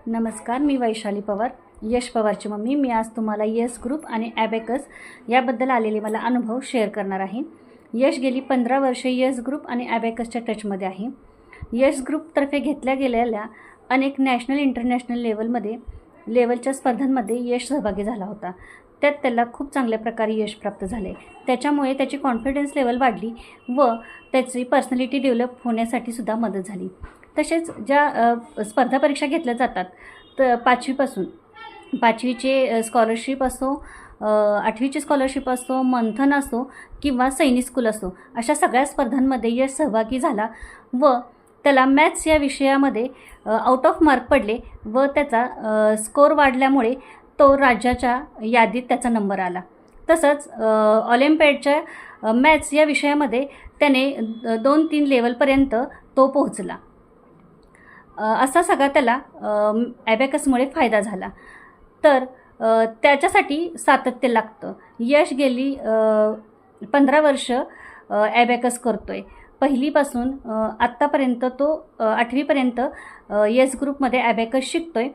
नमस्कार, मी वैशाली पवार, यश पवारची मम्मी. मी आज तुम्हाला यश ग्रुप आणि ॲबॅकस याबद्दल आलेले मला अनुभव शेअर करणार आहे. यश गेली 15 वर्षे यश ग्रुप आणि ॲबॅकसच्या टचमध्ये आहे. यश ग्रुपतर्फे घेतल्या गेलेल्या अनेक नॅशनल इंटरनॅशनल लेवलच्या स्पर्धांमध्ये यश सहभागी झाला होता. त्यात त्याला खूप चांगल्या प्रकारे यश प्राप्त झाले. त्याच्यामुळे त्याची कॉन्फिडन्स लेवल वाढली व त्याची पर्सनॅलिटी डेव्हलप होण्यासाठी सुद्धा मदत झाली. तसेच ज्या स्पर्धा परीक्षा घेतल्या जातात तर 5वीचे स्कॉलरशिप असो, 8वीची स्कॉलरशिप असो, मंथन असो किंवा सैनिक स्कूल असो, अशा सगळ्या स्पर्धांमध्ये यश सहभागी झाला व त्याला मॅथ्स या विषयामध्ये आउट ऑफ मार्क पडले व त्याचा स्कोअर वाढल्यामुळे तो राज्याच्या यादीत त्याचा नंबर आला. तसंच ऑलिम्पियाडच्या मॅथ्स या विषयामध्ये त्याने 2-3 लेवलपर्यंत तो पोहोचला. असा सगळा त्याला ॲबॅकसमुळे फायदा झाला. तर त्याच्यासाठी सातत्य लागतं. यश गेली 15 वर्ष ॲबॅकस करतो आहे. पहिलीपासून आत्तापर्यंत तो 8वीपर्यंत यश ग्रुपमध्ये ॲबॅकस शिकतो आहे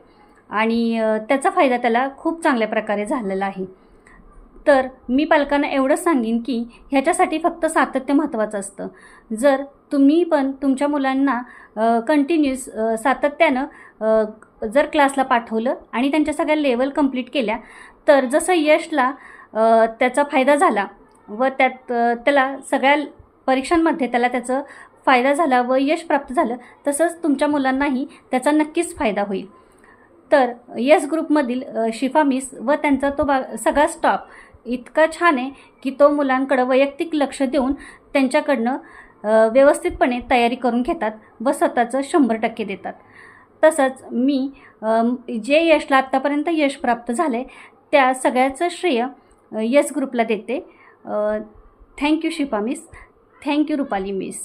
आणि त्याचा फायदा त्याला खूप चांगल्या प्रकारे झालेला आहे. तर मी पालकांना एवढंच सांगेन की ह्याच्यासाठी फक्त सातत्य महत्त्वाचं असतं. जर तुम्ही पण तुमच्या मुलांना कंटिन्यूस सातत्यानं जर क्लासला पाठवलं आणि त्यांच्या सगळ्या लेवल कंप्लीट केल्या तर जसं यशला त्याचा फायदा झाला व त्याला सगळ्या परीक्षांमध्ये त्याचा फायदा झाला व यश प्राप्त झालं, तसंच तुमच्या मुलांनाही त्याचा नक्कीच फायदा होईल. तर यश ग्रुपमधील शिफा मिस व त्यांचा तो सगळा स्टाफ इतका छान आहे की तो मुलांकडं वैयक्तिक लक्ष देऊन त्यांच्याकडनं व्यवस्थितपणे तयारी करून घेतात व स्वतःचं 100% देतात. तसंच मी जे यशला आत्तापर्यंत यश प्राप्त झालं आहे त्या सगळ्याचं श्रेय यश ग्रुपला देते. थँक्यू शिफा मिस, थँक्यू रुपाली मिस.